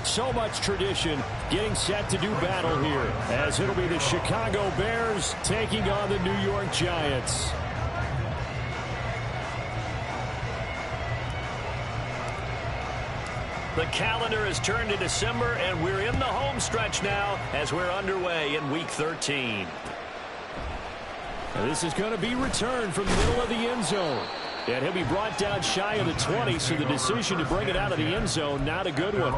So much tradition getting set to do battle here, as it'll be the Chicago Bears taking on the New York Giants. The calendar has turned to December, and we're in the home stretch now as we're underway in Week 13. And this is going to be returned from the middle of the end zone. And he'll be brought down shy of the 20, so the decision to bring it out of the end zone, not a good one.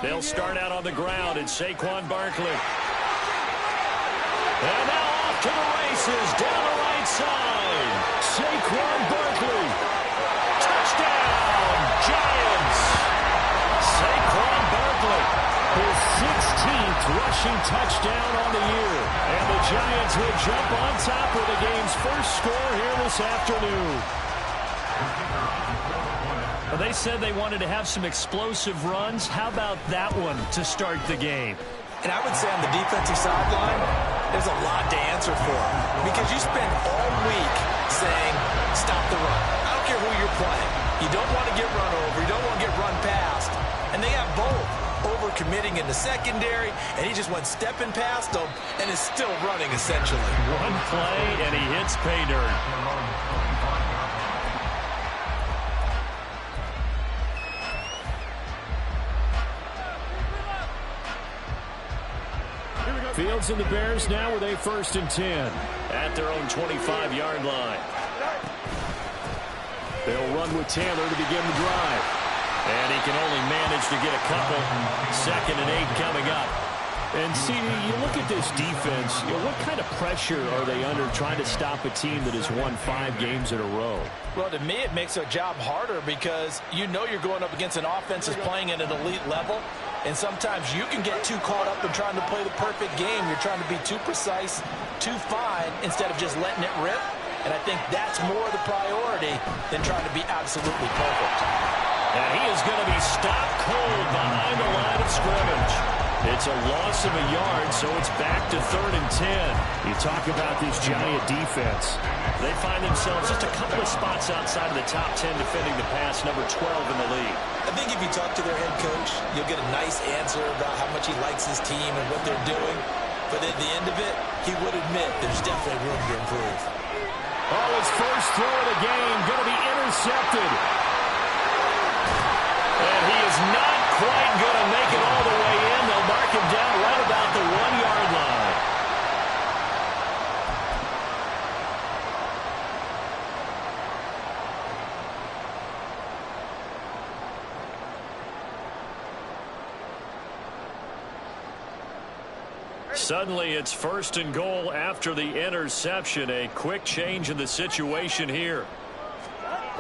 They'll start out on the ground. It's Saquon Barkley. And now off to the races down the right side. Saquon Barkley. Touchdown, Giants. Saquon Barkley. His 16th rushing touchdown on the year. And the Giants will jump on top of the game's first score here this afternoon. Well, they said they wanted to have some explosive runs. How about that one to start the game? And I would say on the defensive sideline, there's a lot to answer for. Because you spend all week saying, stop the run. I don't care who you're playing. You don't want to get run over. You don't want to get run past. And they have both. Over-committing in the secondary, and he just went stepping past them and is still running, essentially. One play, and he hits pay dirt. Fields and the Bears now with a 1st and 10. At their own 25-yard line. They'll run with Taylor to begin the drive. And he can only manage to get a couple. 2nd and 8 coming up. And see, you look at this defense, what kind of pressure are they under trying to stop a team that has won 5 games in a row? Well, to me, it makes their job harder because you know you're going up against an offense that's playing at an elite level. And sometimes you can get too caught up in trying to play the perfect game. You're trying to be too precise, too fine, instead of just letting it rip. And I think that's more the priority than trying to be absolutely perfect. And he is going to be stopped cold behind the line of scrimmage. It's a loss of a yard, so it's back to 3rd and 10. You talk about this Giant defense. They find themselves just a couple of spots outside of the top 10 defending the pass, number 12 in the league. I think if you talk to their head coach, you'll get a nice answer about how much he likes his team and what they're doing. But at the end of it, he would admit there's definitely room to improve. Oh, his first throw of the game going to be intercepted. And he is not quite going to make it all the way in. They'll mark him down right about the 1-yard line. Suddenly, it's 1st and goal after the interception. A quick change in the situation here.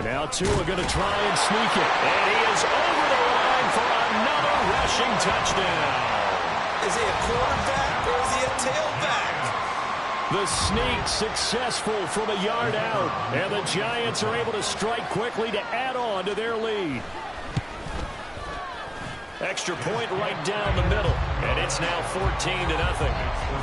Now Tua going to try and sneak it. And he is over the line for another rushing touchdown. Is he a quarterback or is he a tailback? The sneak successful from a yard out. And the Giants are able to strike quickly to add on to their lead. Extra point right down the middle. And it's now 14-0.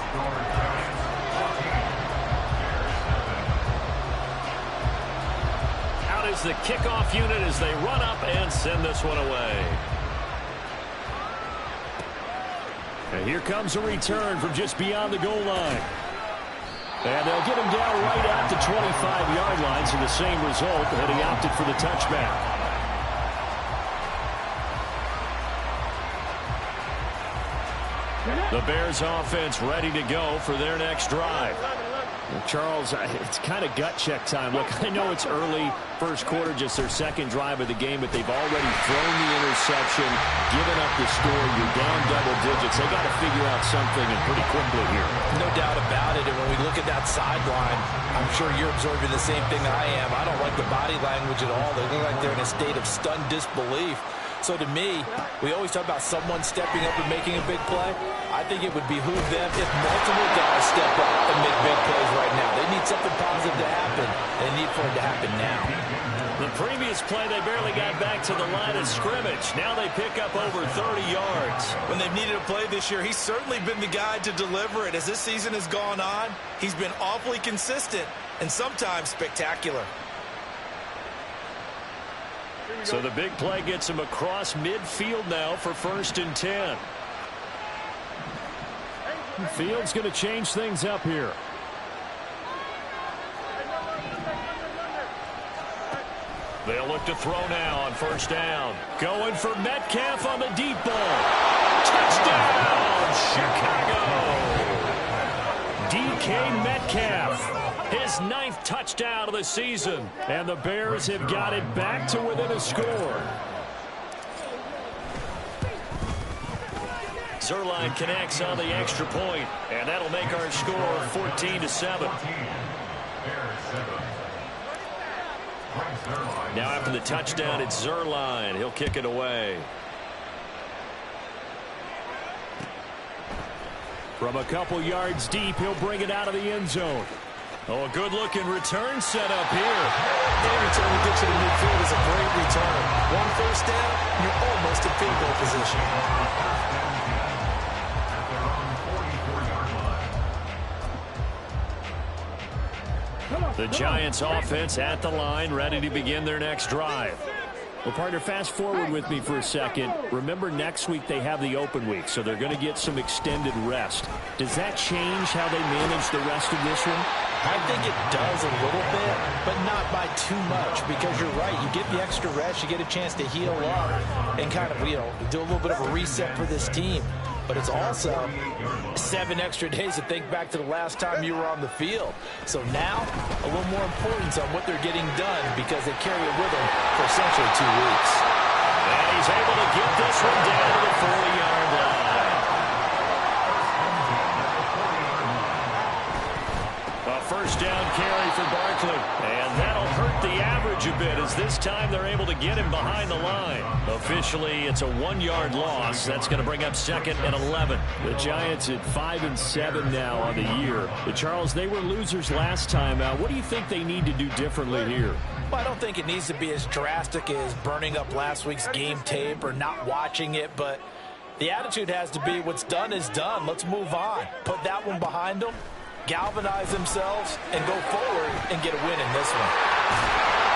Is the kickoff unit as they run up and send this one away. And here comes a return from just beyond the goal line. And they'll get him down right at the 25-yard line, so the same result, and he opted for the touchback. The Bears offense ready to go for their next drive. Charles, it's kind of gut check time. Look, I know it's early, first quarter, just their 2nd drive of the game, but they've already thrown the interception, given up the score. You're down double digits. They got to figure out something, and pretty quickly here. No doubt about it. And when we look at that sideline, I'm sure you're observing the same thing I am. I don't like the body language at all. They look like they're in a state of stunned disbelief. So to me, we always talk about someone stepping up and making a big play. I think it would behoove them if multiple guys step up and make big plays right now. They need something positive to happen, and they need for it to happen now. previous play, they barely got back to the line of scrimmage. Now they pick up over 30 yards. When they've needed a play this year, he's certainly been the guy to deliver it. As this season has gone on, he's been awfully consistent and sometimes spectacular. So the big play gets him across midfield now for 1st and 10. Field's going to change things up here. They'll look to throw now on 1st down. Going for Metcalf on the deep ball. Touchdown, Chicago! DK Metcalf, his 9th touchdown of the season. And the Bears have got it back to within a score. Zerline connects on the extra point, and that'll make our score 14-7. Now after the touchdown, it's Zerline. He'll kick it away. From a couple yards deep, he'll bring it out of the end zone. Oh, a good-looking return set up here. Any return to get you to midfield is a great return. 1 first down, you're almost in field goal position. The Giants offense at the line, ready to begin their next drive. Well, partner, fast forward with me for a second. Remember, next week they have the open week, so they're going to get some extended rest. Does that change how they manage the rest of this one? I think it does a little bit, but not by too much, because you're right. You get the extra rest, you get a chance to heal up and kind of, do a little bit of a reset for this team. But it's also 7 extra days to think back to the last time you were on the field. So now, a little more importance on what they're getting done because they carry it with them for essentially 2 weeks. And he's able to get this one down to the 40-yard line. A 1st down carry for Barkley. And that'll hurt the average a bit as this time they're able to get him behind the line. Officially, it's a 1-yard loss. That's going to bring up 2nd and 11. The Giants at 5-7 now on the year. Charles, they were losers last time out. What do you think they need to do differently here? Well, I don't think it needs to be as drastic as burning up last week's game tape or not watching it, but the attitude has to be what's done is done. Let's move on. Put that one behind them, galvanize themselves, and go forward and get a win in this one.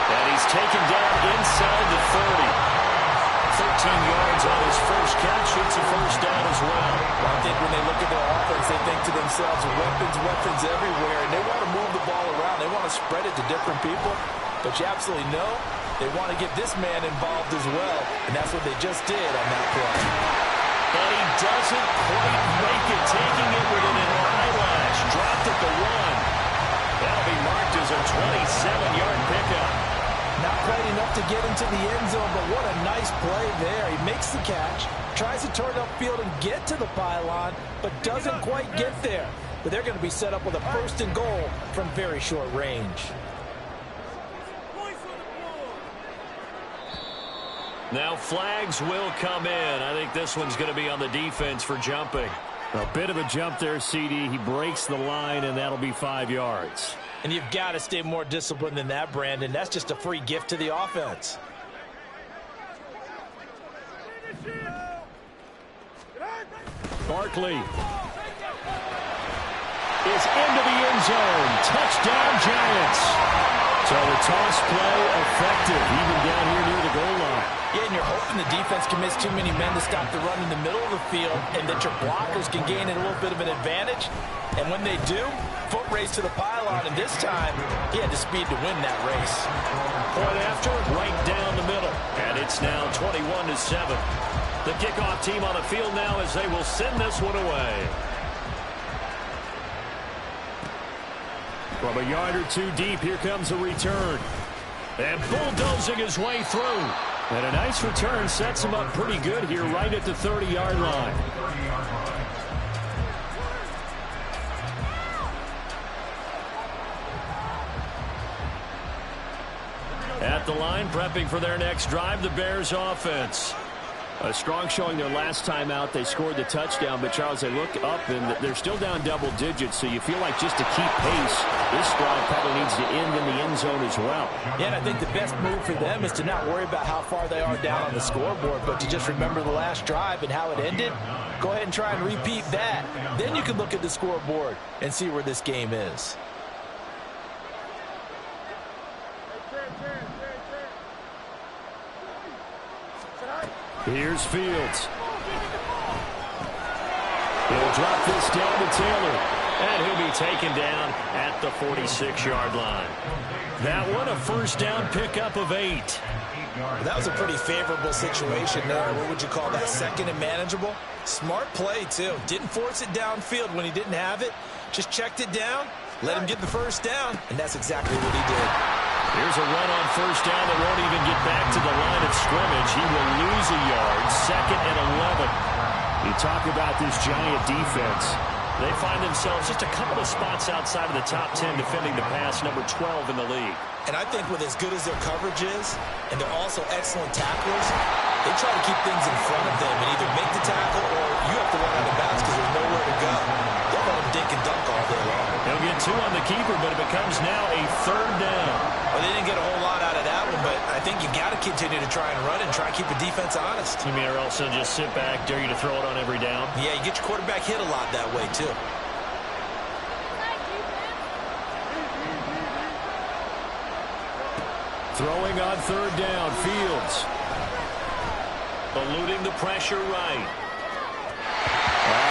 And he's taken down inside the 30. 13 yards on his first catch. It's a 1st down as well. I think when they look at their offense, they think to themselves, weapons everywhere, and they want to move the ball around. They want to spread it to different people, but you absolutely know they want to get this man involved as well, and that's what they just did on that play. And he doesn't quite make it, taking it within an eyelash. Dropped at the 1. That'll be marked as a 27-yard pickup. Not quite enough to get into the end zone, but what a nice play there. He makes the catch, tries to turn upfield and get to the pylon, but doesn't quite get there. But they're going to be set up with a 1st and goal from very short range. Now flags will come in. I think this one's going to be on the defense for jumping. A bit of a jump there, CD. He breaks the line, and that'll be 5 yards. And you've got to stay more disciplined than that, Brandon. That's just a free gift to the offense. Barkley is into the end zone. Touchdown, Giants. So the toss play effective, even down here near the goal line. Yeah, and you're hoping the defense commits too many men to stop the run in the middle of the field and that your blockers can gain a little bit of an advantage. And when they do, foot race to the pylon, and this time he had the speed to win that race. Point after, right down the middle. And it's now 21-7. The kickoff team on the field now as they will send this one away. From a yard or 2 deep, here comes a return. And bulldozing his way through. And a nice return sets him up pretty good here right at the 30-yard line. At the line, prepping for their next drive, the Bears offense. A strong showing their last time out. They scored the touchdown, but Charles, they look up and they're still down double digits, so you feel like just to keep pace, this drive probably needs to end in the end zone as well. Yeah, and I think the best move for them is to not worry about how far they are down on the scoreboard, but to just remember the last drive and how it ended. Go ahead and try and repeat that. Then you can look at the scoreboard and see where this game is. Here's Fields. He'll drop this down to Taylor. And he'll be taken down at the 46-yard line. That one, a first down pickup of 8. That was a pretty favorable situation there. What would you call that? Second and manageable? Smart play, too. Didn't force it downfield when he didn't have it. Just checked it down, let him get the first down, and that's exactly what he did. Here's a run on first down that won't even get back to the line of scrimmage. He will lose a yard, 2nd and 11. You talk about this Giant defense. They find themselves just a couple of spots outside of the top 10 defending the pass, number 12 in the league. And I think with as good as their coverage is, and they're also excellent tacklers, they try to keep things in front of them and either make the tackle or you have to run out of bounds because there's nowhere to go. They'll let them dink and dunk all day long. He'll get 2 on the keeper, but it becomes now a 3rd down. Well, they didn't get a whole lot out of that one, but I think you got to continue to try and run and try and keep the defense honest. You mean or also just sit back, dare you to throw it on every down? Yeah, you get your quarterback hit a lot that way, too. Throwing on 3rd down, Fields. Eluding the pressure right.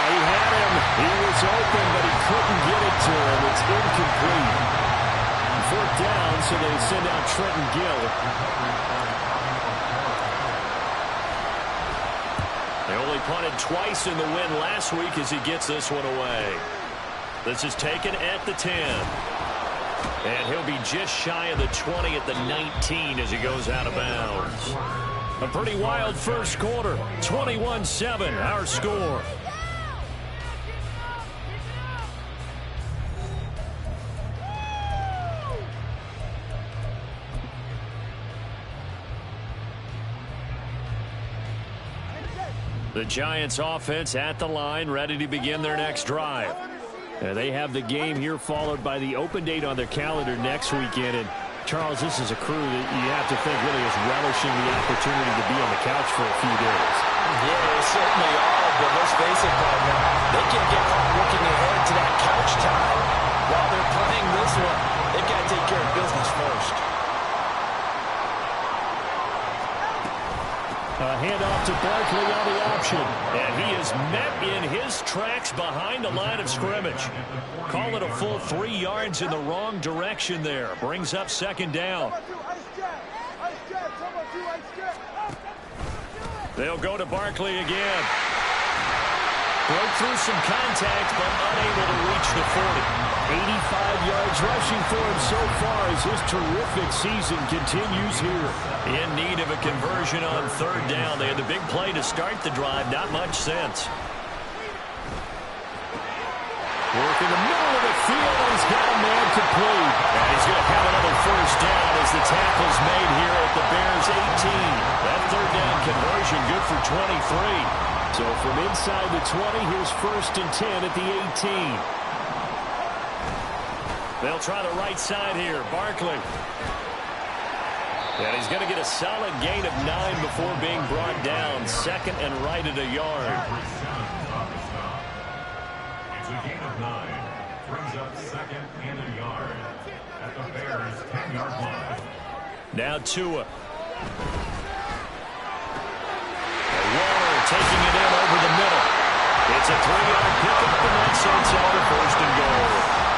He had him. He was open, but he couldn't get it to him. It's incomplete. 4th down, so they send out Trenton Gill. They only punted twice in the win last week as he gets this one away. This is taken at the 10. And he'll be just shy of the 20 at the 19 as he goes out of bounds. A pretty wild first quarter. 21-7, our score. The Giants offense at the line, ready to begin their next drive. They have the game here followed by the open date on their calendar next weekend. And Charles, this is a crew that you have to think really is relishing the opportunity to be on the couch for a few days. Yeah, they certainly are, but let's face it, partner, they can't get caught looking ahead to that couch time while they're playing this one. They've got to take care of business first. A handoff to Barkley on the option. And he is met in his tracks behind the line of scrimmage. Call it a full 3 yards in the wrong direction there. Brings up 2nd down. They'll go to Barkley again. Broke through some contact, but unable to reach the 40. 85 yards rushing for him so far as his terrific season continues here. In need of a conversion on 3rd down. They had the big play to start the drive. Not much sense. Work in the middle of the field. He's got a man complete. And he's going to have another first down as the tackle's made here at the Bears 18. That 3rd down conversion good for 23. So from inside the 20, here's 1st and 10 at the 18. They'll try the right side here. Barkley. And he's going to get a solid gain of 9 before being brought down. 2nd and right at a yard. It's a gain of 9. Brings up 2nd and a yard at the Bears' 10-yard line. Now Tua. Waller taking it in over the middle. It's a 3-yard pickup, and that sets up the 1st and goal.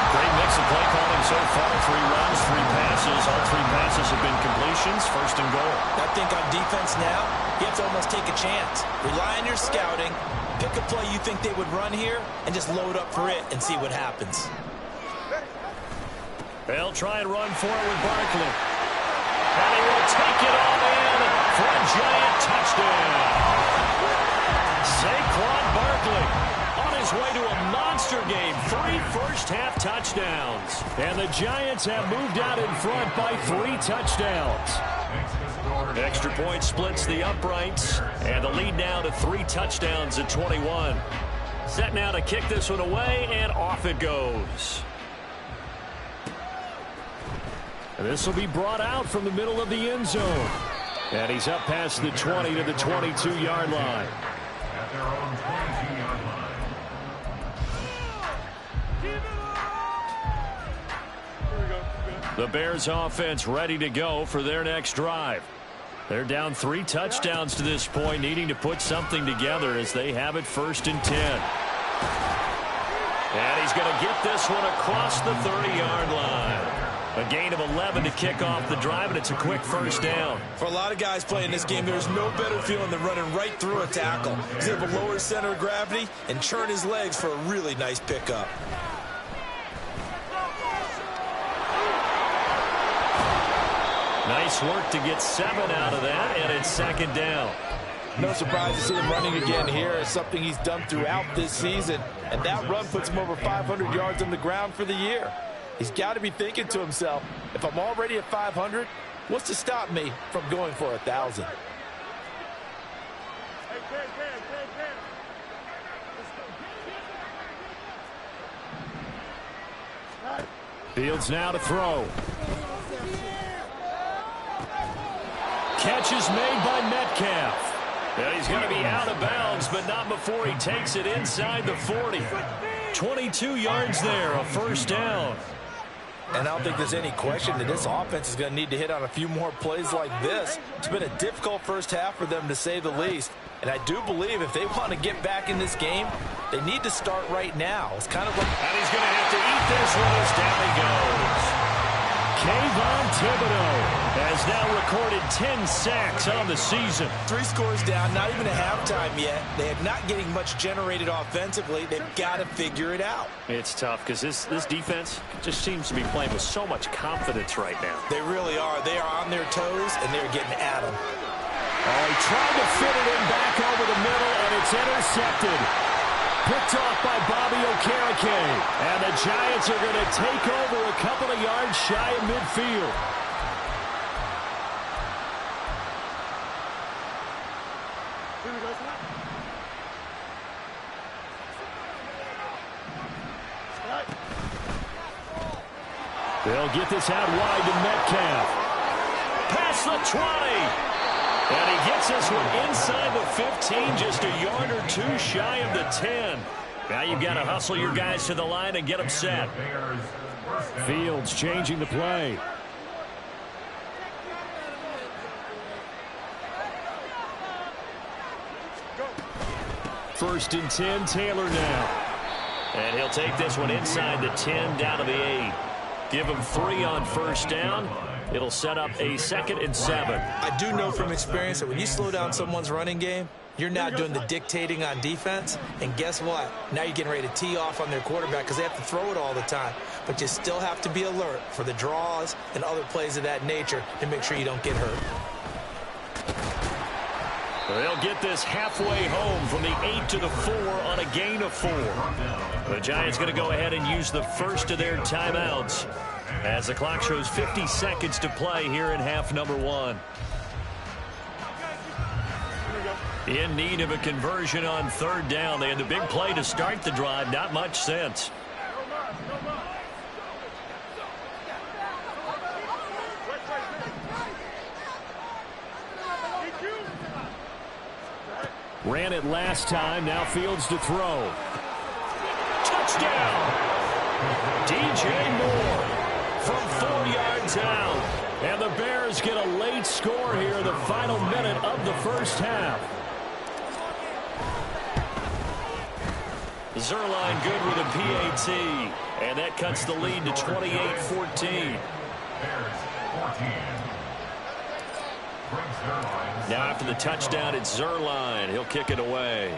Great mix of play calling so far. 3 runs, 3 passes. All 3 passes have been completions. 1st and goal. I think on defense now, you have to almost take a chance. Rely on your scouting. Pick a play you think they would run here, and just load up for it and see what happens. They'll try and run for it with Barkley. And he will take it all in for a Giant touchdown. Saquon Barkley on his way to a monster game. 3 first-half touchdowns. And the Giants have moved out in front by 3 touchdowns. Extra point splits the uprights, and the lead now to 3 touchdowns at 21. Set now to kick this one away, and off it goes. And this will be brought out from the middle of the end zone. And he's up past the 20 to the 22-yard line. At their own 22-yard line. The Bears offense ready to go for their next drive. They're down 3 touchdowns to this point, needing to put something together as they have it 1st and 10. And he's going to get this one across the 30-yard line. A gain of 11 to kick off the drive, and it's a quick 1st down. For a lot of guys playing this game, there's no better feeling than running right through a tackle. He's able to lower his center of gravity and churn his legs for a really nice pickup. Nice work to get 7 out of that, and it's 2nd down. No surprise to see him running again here. It's something he's done throughout this season, and that run puts him over 500 yards on the ground for the year. He's got to be thinking to himself, if I'm already at 500, what's to stop me from going for 1,000? Fields now to throw. Catch is made by Metcalf. And he's going to be out of bounds, but not before he takes it inside the 40. 22 yards there, a 1st down. And I don't think there's any question that this offense is going to need to hit on a few more plays like this. It's been a difficult first half for them, to say the least. And I do believe if they want to get back in this game, they need to start right now. It's kind of like... And he's going to have to eat this one as down he goes. Kayvon Thibodeau has now recorded 10 sacks on the season. 3 scores down, not even a halftime yet. They are not getting much generated offensively. They've got to figure it out. It's tough because this defense just seems to be playing with so much confidence right now. They really are. They are on their toes, and they're getting at them. Oh, he tried to fit it in back over the middle, and it's intercepted. Picked off by Bobby Okereke. And the Giants are going to take over a couple of yards shy of midfield. They'll get this out wide to Metcalf. Past the 20. And he gets this one inside the 15, just a yard or 2 shy of the 10. Now you've got to hustle your guys to the line and get them set. Fields changing the play. First and 10, Taylor now. And he'll take this one inside the 10, down to the 8. Give him 3 on 1st down. It'll set up a 2nd and 7. I do know from experience that when you slow down someone's running game, you're not doing the dictating on defense. And guess what? Now you're getting ready to tee off on their quarterback because they have to throw it all the time. But you still have to be alert for the draws and other plays of that nature to make sure you don't get hurt. They'll get this halfway home from the 8 to the 4 on a gain of 4. The Giants going to go ahead and use the first of their timeouts as the clock shows 50 seconds to play here in half number 1. In need of a conversion on 3rd down. They had the big play to start the drive. Not much sense. Ran it last time. Now Fields to throw. Touchdown! DJ Moore from 4 yards out. And the Bears get a late score here in the final minute of the first half. Zerline good with a PAT. And that cuts the lead to 28-14. Now after the touchdown, it's Zerline. He'll kick it away.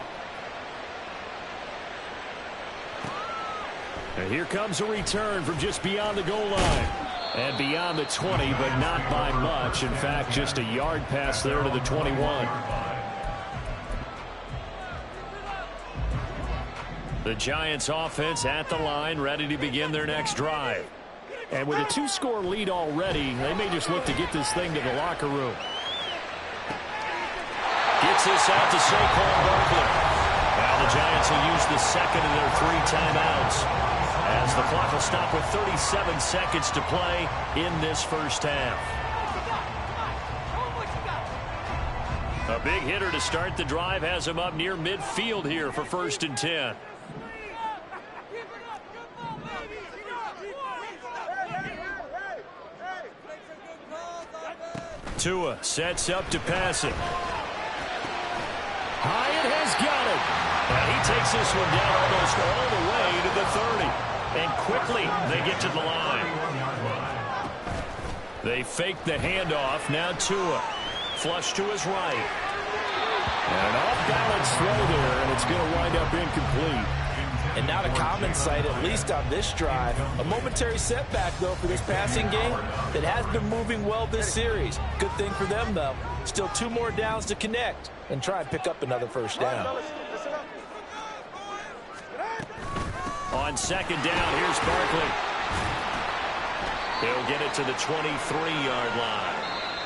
And here comes a return from just beyond the goal line. And beyond the 20, but not by much. In fact, just a yard pass there to the 21. The Giants offense at the line, ready to begin their next drive. And with a 2-score lead already, they may just look to get this thing to the locker room. Gets this out to Saquon Barkley. Now the Giants will use the second of their 3 timeouts as the clock will stop with 37 seconds to play in this first half. A big hitter to start the drive has him up near midfield here for 1st and 10. Tua sets up to pass it. Hyatt has got it. And he takes this one down almost all the way to the 30. And quickly they get to the line. They fake the handoff. Now Tua. Flush to his right. And an off-balance throw there, and it's going to wind up incomplete. And not a common sight, at least on this drive. A momentary setback, though, for this passing game that has been moving well this series. Good thing for them, though. Still 2 more downs to connect and try and pick up another first down. On 2nd down, here's Barkley. He'll get it to the 23-yard line.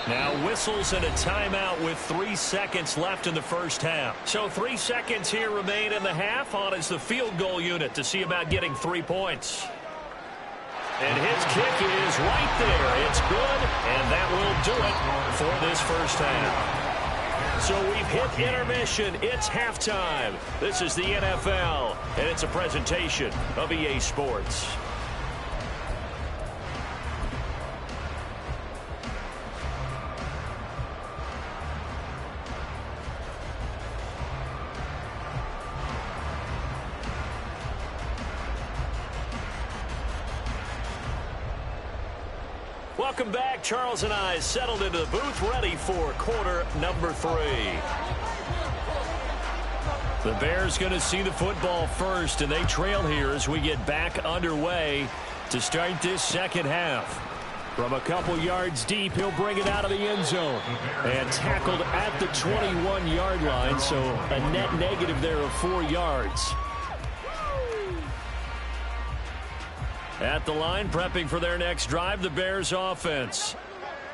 Now whistles and a timeout with 3 seconds left in the first half. So 3 seconds here remain in the half. On is the field goal unit to see about getting 3 points. And his kick is right there. It's good, and that will do it for this first half. So we've hit intermission. It's halftime. This is the NFL, and it's a presentation of EA Sports. Welcome back. Charles and I settled into the booth, ready for quarter number 3. The Bears going to see the football first, and they trail here as we get back underway to start this second half. From a couple yards deep, he'll bring it out of the end zone. And tackled at the 21-yard line, so a net negative there of 4 yards. At the line, prepping for their next drive, the Bears offense.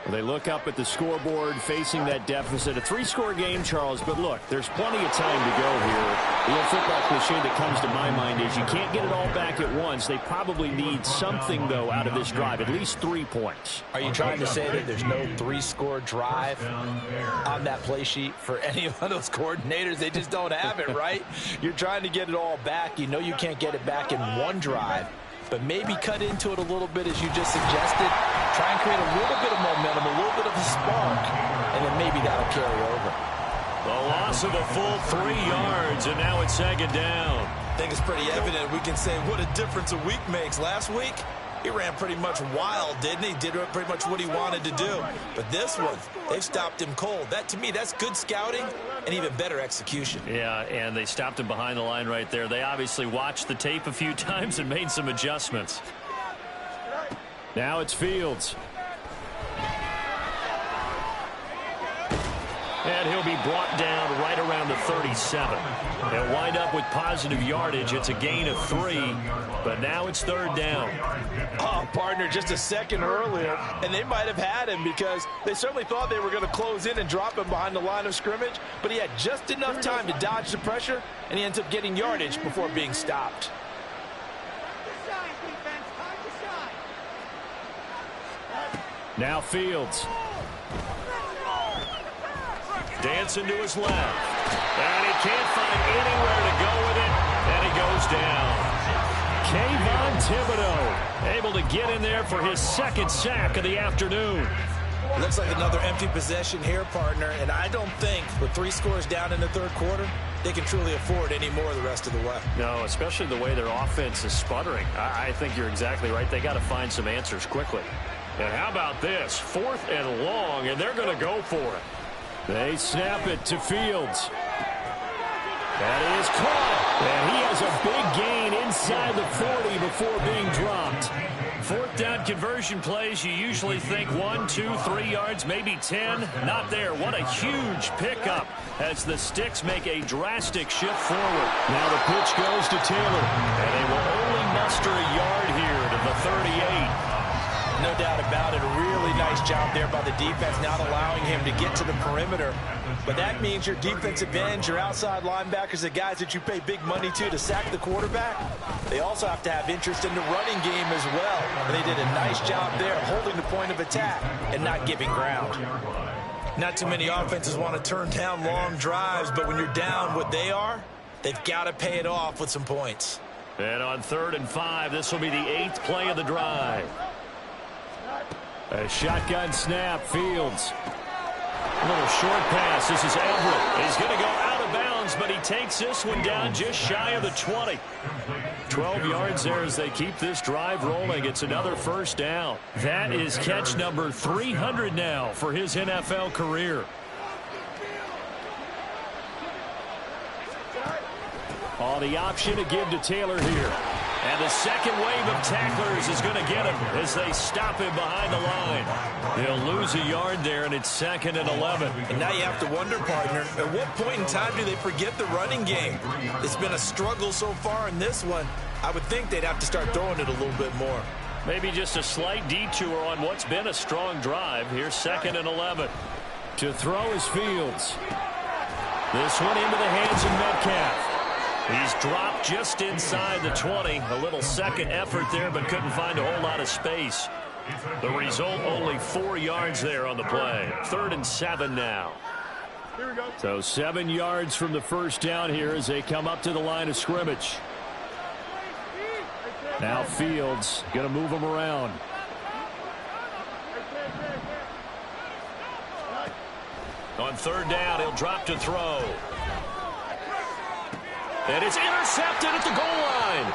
Well, they look up at the scoreboard, facing that deficit. A 3-score game, Charles, but look, there's plenty of time to go here. The old football cliche that comes to my mind is you can't get it all back at once. They probably need something, though, out of this drive, at least 3 points. Are you trying to say that there's no 3-score drive on that play sheet for any of those coordinators? They just don't have it, right? You're trying to get it all back. You know you can't get it back in one drive. But maybe cut into it a little bit, as you just suggested. Try and create a little bit of momentum, a little bit of a spark, and then maybe that'll carry over. The loss of a full 3 yards, and now it's 2nd down. I think it's pretty evident. We can say what a difference a week makes. Last week, he ran pretty much wild, didn't he? Did pretty much what he wanted to do. But this one, they've stopped him cold. That, to me, that's good scouting and even better execution. Yeah, and they stopped him behind the line right there. They obviously watched the tape a few times and made some adjustments. Now it's Fields. And he'll be brought down right around the 37. They'll wind up with positive yardage. It's a gain of 3, but now it's 3rd down. Oh, partner, just a second earlier, and they might have had him because they certainly thought they were going to close in and drop him behind the line of scrimmage, but he had just enough time to dodge the pressure, and he ends up getting yardage before being stopped. Now Fields. Dancing to his left. And he can't find anywhere to go with it, and he goes down. Kayvon Thibodeau able to get in there for his 2nd sack of the afternoon. Looks like another empty possession here, partner, and I don't think with 3 scores down in the 3rd quarter, they can truly afford any more the rest of the way. No, especially the way their offense is sputtering. I think you're exactly right. They got to find some answers quickly. And how about this? 4th and long, and they're going to go for it. They snap it to Fields. That is caught. And he has a big gain inside the 40 before being dropped. 4th down conversion plays, you usually think 1, 2, 3 yards, maybe 10. Not there. What a huge pickup as the Sticks make a drastic shift forward. Now the pitch goes to Taylor. And they will only muster a yard here to the 38. No doubt about it. A really nice job there by the defense, not allowing him to get to the perimeter. But that means your defensive ends, your outside linebackers, the guys that you pay big money to sack the quarterback, they also have to have interest in the running game as well. And they did a nice job there holding the point of attack and not giving ground. Not too many offenses want to turn down long drives, but when you're down what they are, they've got to pay it off with some points. And on 3rd and 5, this will be the 8th play of the drive. A shotgun snap, Fields. A little short pass. This is Everett. He's going to go out of bounds, but he takes this one down just shy of the 20. 12 yards there as they keep this drive rolling. It's another first down. That is catch number 300 now for his NFL career. Oh, the option to give to Taylor here. And the second wave of tacklers is going to get him as they stop him behind the line. They'll lose a yard there, and it's 2nd and 11. And now you have to wonder, partner, at what point in time do they forget the running game? It's been a struggle so far in this one. I would think they'd have to start throwing it a little bit more. Maybe just a slight detour on what's been a strong drive. Here's 2nd and 11. To throw is Fields. This one into the hands of Metcalf. He's dropped just inside the 20. A little second effort there, but couldn't find a whole lot of space. The result, only 4 yards there on the play. 3rd and 7 now. So 7 yards from the first down here as they come up to the line of scrimmage. Now Fields going to move them around. On 3rd down, he'll drop to throw. And it's intercepted at the goal line.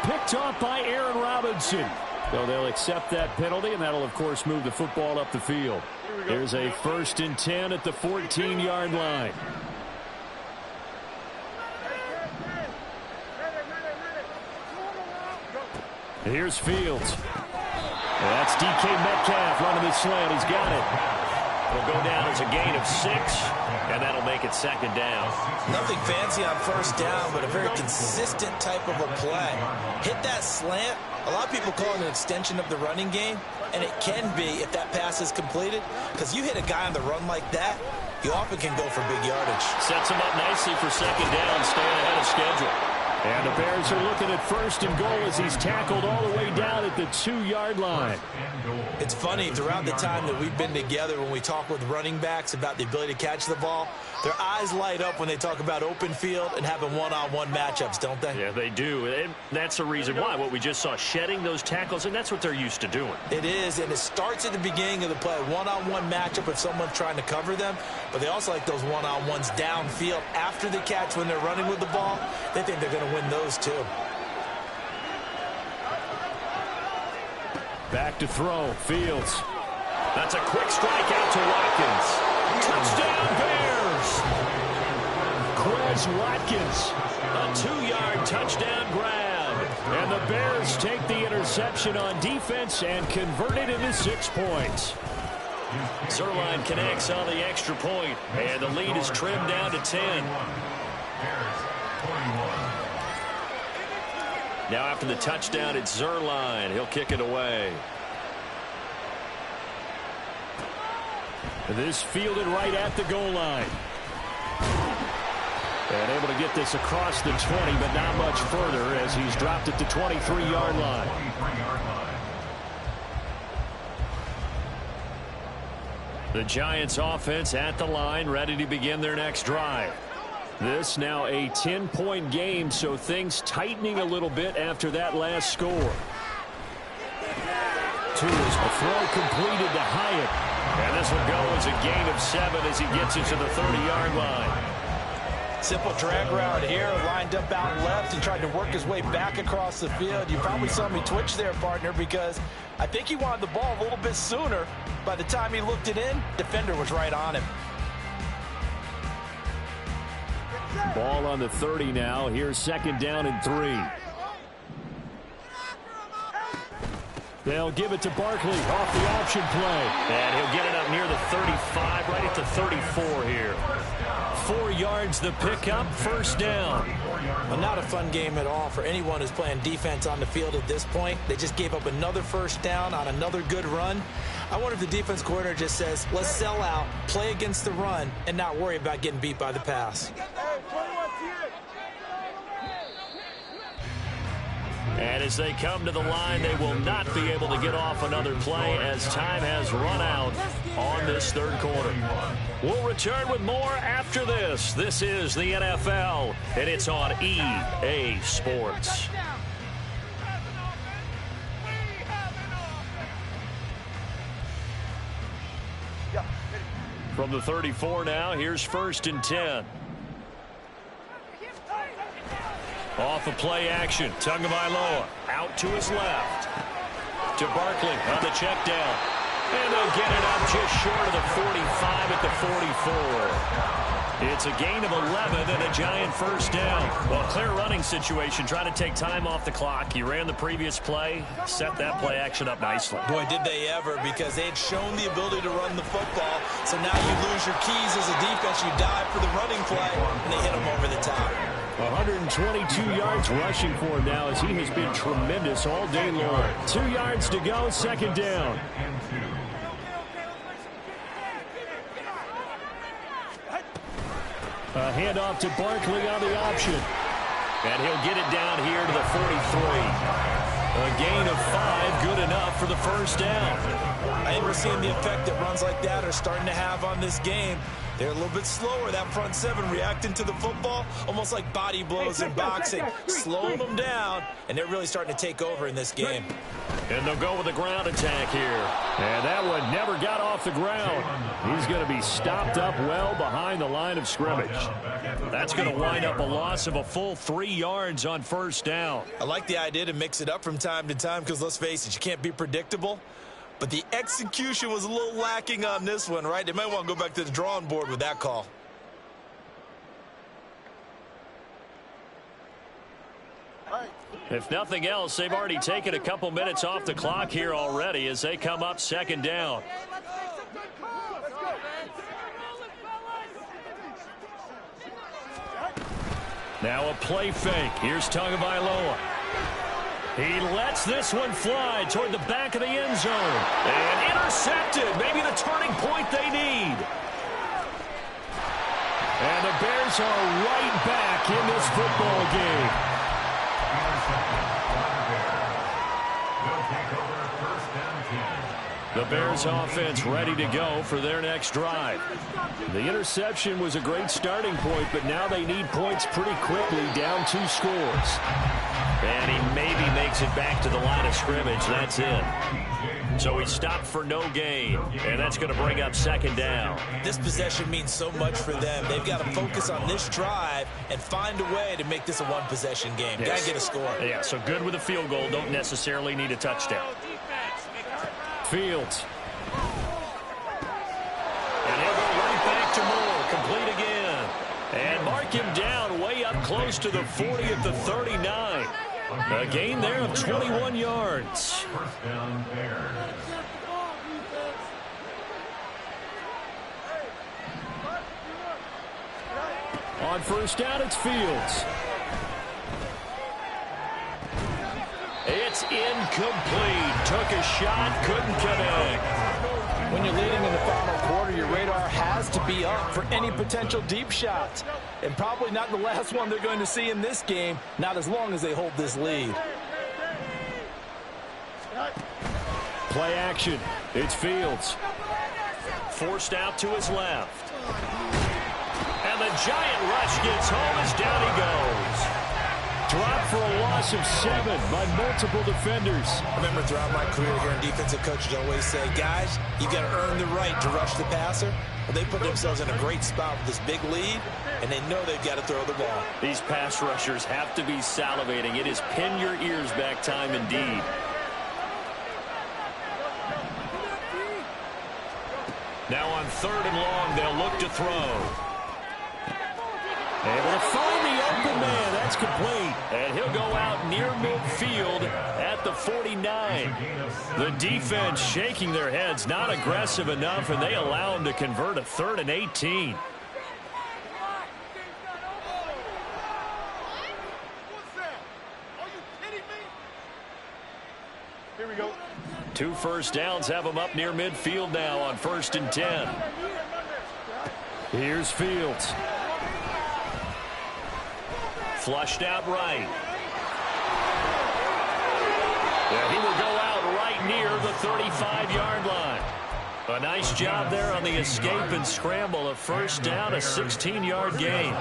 Picked off by Aaron Robinson. So they'll accept that penalty, and that'll, of course, move the football up the field. Here's a 1st and 10 at the 14-yard line. Here's Fields. That's DK Metcalf running the slant. He's got it. It'll go down as a gain of 6, and that'll make it 2nd down. Nothing fancy on 1st down, but a very consistent type of a play. Hit that slant. A lot of people call it an extension of the running game, and it can be if that pass is completed, because you hit a guy on the run like that, you often can go for big yardage. Sets him up nicely for 2nd down, staying ahead of schedule. And the Bears are looking at 1st and goal as he's tackled all the way down at the 2-yard line. It's funny, throughout the time that we've been together, when we talk with running backs about the ability to catch the ball, their eyes light up when they talk about open field and having one-on-one matchups, don't they? Yeah, they do. And that's the reason why. What we just saw, shedding those tackles, and that's what they're used to doing. It is, and it starts at the beginning of the play. One-on-one matchup if someone's trying to cover them, but they also like those one-on-ones downfield after the catch when they're running with the ball. They think they're going to win those too. Back to throw, Fields. That's a quick strike out to Watkins. Touchdown Bears! Quez Watkins. A 2-yard touchdown grab. And the Bears take the interception on defense and convert it into 6 points. Zerline connects on the extra point, and the lead is trimmed down to 10. Now after the touchdown, it's Zerline. He'll kick it away. This fielded right at the goal line. And able to get this across the 20, but not much further as he's dropped at the 23-yard line. The Giants offense at the line, ready to begin their next drive. This now a 10-point game, so things tightening a little bit after that last score. A throw completed to Hyatt. And this will go as a gain of 7 as he gets into the 30-yard line. Simple drag route here, lined up out left and tried to work his way back across the field. You probably saw me twitch there, partner, because I think he wanted the ball a little bit sooner. By the time he looked it in, defender was right on him. Ball on the 30 now. Here's 2nd down and 3. They'll give it to Barkley off the option play. And he'll get it up near the 35, right at the 34 here. 4 yards the pickup, first down. Well, not a fun game at all for anyone who's playing defense on the field at this point. They just gave up another first down on another good run. I wonder if the defense coordinator just says, let's sell out, play against the run, and not worry about getting beat by the pass. And as they come to the line, they will not be able to get off another play as time has run out on this third quarter. We'll return with more after this. This is the NFL, and it's on EA Sports. From the 34 now, here's 1st and 10. Off of play action, Tagovailoa out to his left. To Barkley on the check down. And they'll get it up just short of the 45 at the 44. It's a gain of 11 and a giant first down. Well, clear running situation, trying to take time off the clock. He ran the previous play, set that play action up nicely. Boy, did they ever, because they had shown the ability to run the football. So now you lose your keys as a defense. You dive for the running play, and they hit him over the top. 122 yards rushing for him now as he has been tremendous all day long. 2 yards to go, second down. A handoff to Barkley on the option. And he'll get it down here to the 43. A gain of 5, good enough for the first down. I think we're seeing the effect that runs like that are starting to have on this game. They're a little bit slower, that front seven, reacting to the football, almost like body blows in boxing, slowing them down, and they're really starting to take over in this game. And they'll go with a ground attack here. And that one never got off the ground. He's going to be stopped up well behind the line of scrimmage. That's going to wind up a loss of a full 3 yards on first down. I like the idea to mix it up from time to time because, let's face it, you can't be predictable. But the execution was a little lacking on this one, right? They might want to go back to the drawing board with that call. If nothing else, they've already taken a couple minutes off the clock here already as they come up second down. Now a play fake. Here's Tagovailoa. He lets this one fly toward the back of the end zone. And intercepted. Maybe the turning point they need. And the Bears are right back in this football game. The Bears offense ready to go for their next drive. The interception was a great starting point, but now they need points pretty quickly, down 2 scores. And he maybe makes it back to the line of scrimmage. That's it. So he stopped for no gain, and that's going to bring up second down. This possession means so much for them. They've got to focus on this drive and find a way to make this a one-possession game. Yes. Got to get a score. Yeah, so good with a field goal. Don't necessarily need a touchdown. Fields. And he'll go right back to Moore. Complete again. And mark him down way up close to the 40 at the 39. A gain there of 21 yards. First down, Bears. On first down, it's Fields. It's incomplete. Took a shot, couldn't connect. When you're leading in the final quarter, your radar has to be up for any potential deep shots. And probably not the last one they're going to see in this game, not as long as they hold this lead. Play action. It's Fields. Forced out to his left. And the giant rush gets home as down he goes. Dropped for a loss of 7 by multiple defenders. I remember throughout my career here, defensive coaches always say, guys, you got to earn the right to rush the passer. Well, they put themselves in a great spot with this big lead, and they know they've got to throw the ball. These pass rushers have to be salivating. It is pin your ears back time indeed. Now on 3rd and long, they'll look to throw. Able to find the open man. That's complete. And he'll go out near midfield at the 49. The defense shaking their heads, not aggressive enough, and they allow him to convert a 3rd and 18. Here we go. 2 first downs have them up near midfield now on 1st and 10. Here's Fields. Flushed out right. Yeah, he will go out right near the 35-yard line. A nice job there on the escape and scramble. A first down, a 16-yard gain.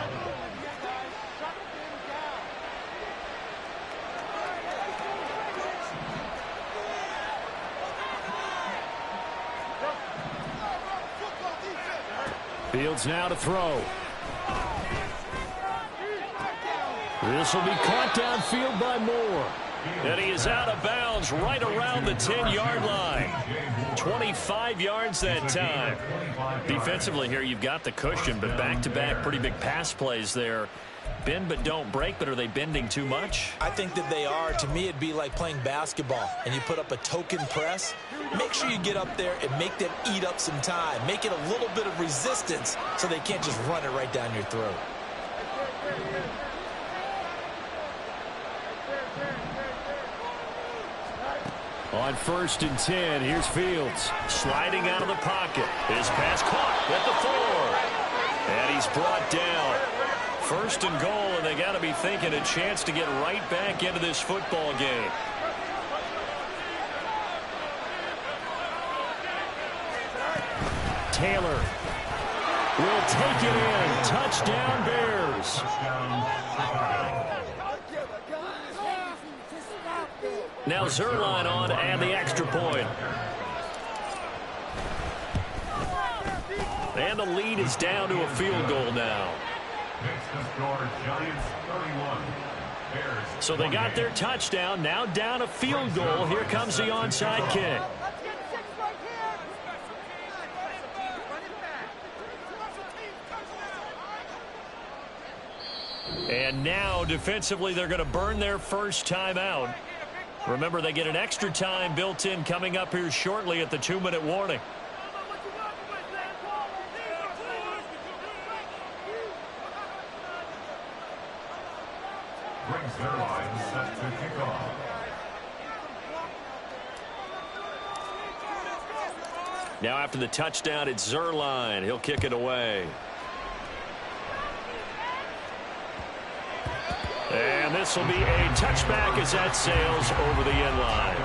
Fields now to throw. This will be caught downfield by Moore. And he is out of bounds right around the 10-yard line. 25 yards that time. Defensively here, you've got the cushion, but back-to-back pretty big pass plays there. Bend but don't break, but are they bending too much? I think that they are. To me, it'd be like playing basketball, and you put up a token press. Make sure you get up there and make them eat up some time. Make it a little bit of resistance so they can't just run it right down your throat. On 1st and 10, here's Fields. Sliding out of the pocket. His pass caught at the 4. And he's brought down. 1st and goal, and they got to be thinking a chance to get right back into this football game. Taylor will take it in. Touchdown, Bears. Now Zuerlein on and the extra point. And the lead is down to a field goal now. So they got their touchdown, now down a field goal. Here comes the onside kick. And now defensively they're going to burn their first time out. Remember, they get an extra time built in coming up here shortly at the 2-minute warning. Brings their line set to kick off. Now after the touchdown, it's Zuerlein. He'll kick it away. And this will be a touchback as that sails over the end line.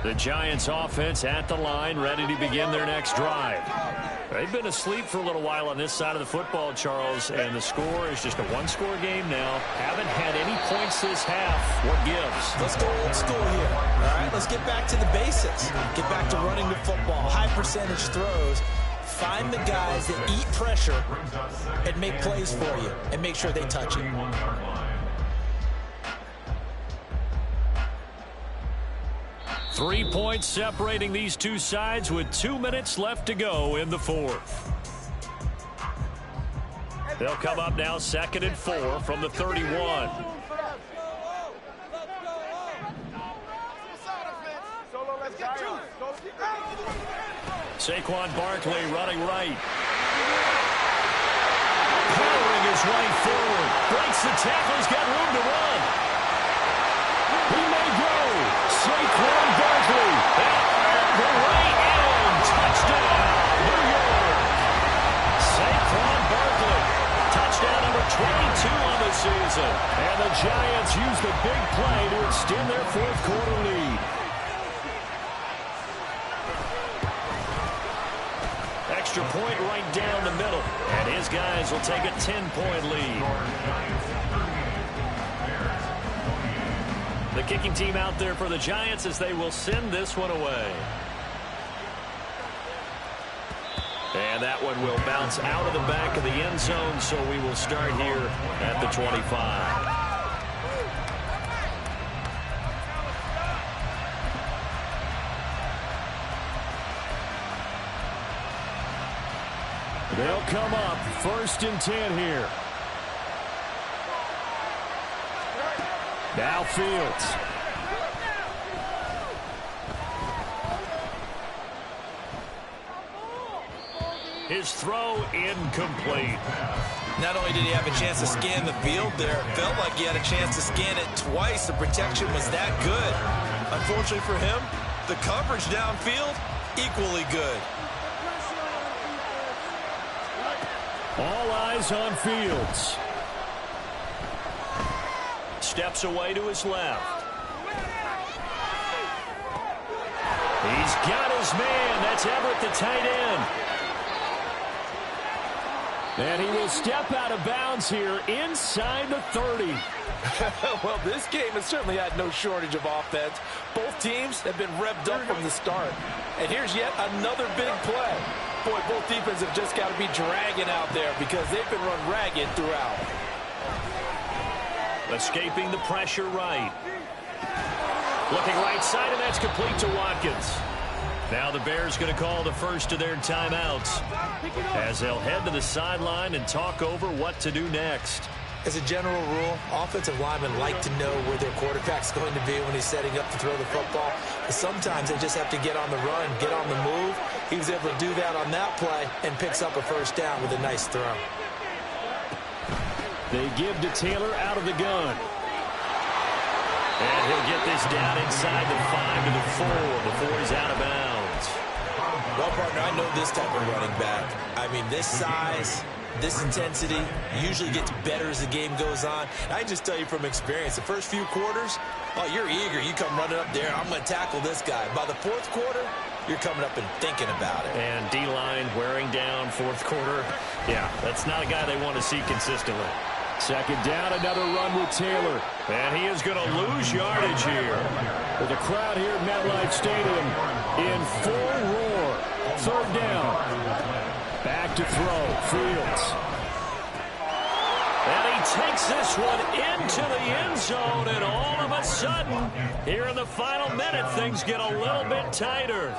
The Giants offense at the line, ready to begin their next drive. They've been asleep for a little while on this side of the football, Charles, and the score is just a one-score game now. Haven't had any points this half. What gives? Let's go old school here. All right, let's get back to the basics. Get back to running the football, high percentage throws. Find the guys that eat pressure and make plays for you and make sure they touch it. 3 points separating these two sides with 2 minutes left to go in the fourth. They'll come up now 2nd and 4 from the 31. Saquon Barkley running right. Powering his right forward. Breaks the tackle. He's got room to run. He may go. Saquon Barkley. At the right end. Touchdown, New York. Saquon Barkley. Touchdown number 22 on the season. And the Giants use the big play to extend their fourth quarter lead. Extra point right down the middle. And his guys will take a 10-point lead. The kicking team out there for the Giants as they will send this one away. And that one will bounce out of the back of the end zone, so we will start here at the 25. They'll come up 1st and 10 here. Now Fields. His throw incomplete. Not only did he have a chance to scan the field there, it felt like he had a chance to scan it twice. The protection was that good. Unfortunately for him, the coverage downfield, equally good. All eyes on Fields. Steps away to his left. He's got his man. That's Everett, the tight end. And he will step out of bounds here inside the 30. Well, this game has certainly had no shortage of offense. Both teams have been revved up from the start. And here's yet another big play. Boy, both defenses have just got to be dragging out there because they've been run ragged throughout. Escaping the pressure right. Looking right side, and that's complete to Watkins. Now the Bears going to call the first of their timeouts as they'll head to the sideline and talk over what to do next. As a general rule, offensive linemen like to know where their quarterback's going to be when he's setting up to throw the football. But sometimes they just have to get on the run, get on the move. He was able to do that on that play and picks up a first down with a nice throw. They give to Taylor out of the gun. And he'll get this down inside the 5 to the 4 before he's out of bounds. Well, partner, I know this type of running back. I mean, this size, this intensity usually gets better as the game goes on. I can just tell you from experience, the first few quarters, oh, you're eager. You come running up there, I'm going to tackle this guy. By the fourth quarter, you're coming up and thinking about it. And D-line wearing down fourth quarter. Yeah, that's not a guy they want to see consistently. Second down, another run with Taylor. And he is going to lose yardage here. With the crowd here at MetLife Stadium in full roar. Third down. Back to throw. Fields. And he takes this one into the end zone, and all of a sudden, here in the final minute, things get a little bit tighter.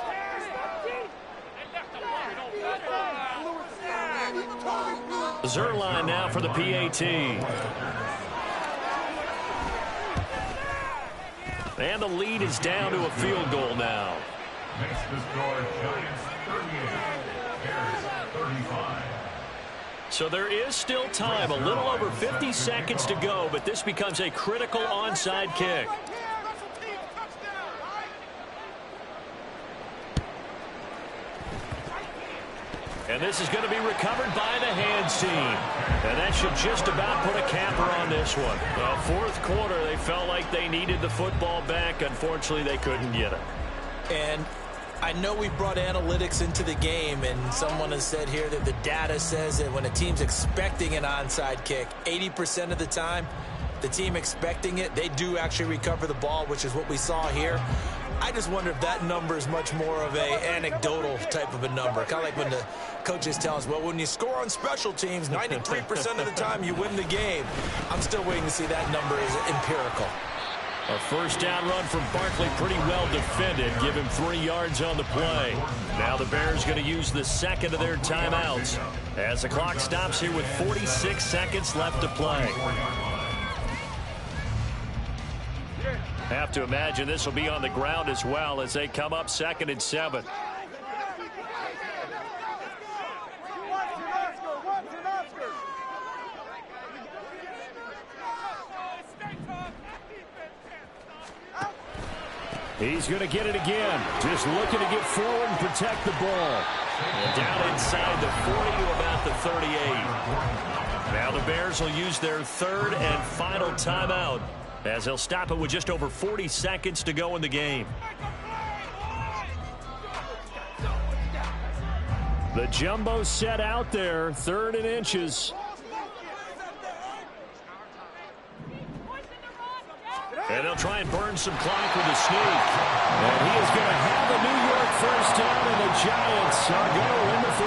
Zerline now for the PAT. And the lead is down to a field goal now. Makes the score Giants 38, Bears 35. So there is still time, a little over 50 seconds to go, but this becomes a critical onside kick. And this is going to be recovered by the hands team. And that should just about put a capper on this one. Well, fourth quarter, they felt like they needed the football back. Unfortunately, they couldn't get it. And I know we brought analytics into the game, and someone has said here that the data says that when a team's expecting an onside kick, 80% of the time, the team expecting it, they do actually recover the ball, which is what we saw here. I just wonder if that number is much more of a anecdotal type of a number. Kind of like when the coaches tell us, well, when you score on special teams, 93% of the time you win the game. I'm still waiting to see that number is empirical. A first down run from Barkley, pretty well defended. Give him 3 yards on the play. Now the Bears going to use the second of their timeouts as the clock stops here with 46 seconds left to play. Have to imagine this will be on the ground as well as they come up 2nd and 7. He's going to get it again. Just looking to get forward and protect the ball. And down inside the 40 to about the 38. Now the Bears will use their third and final timeout as they'll stop it with just over 40 seconds to go in the game. The jumbo set out there, 3rd and inches. And they'll try and burn some clock with a sneak. And he is going to have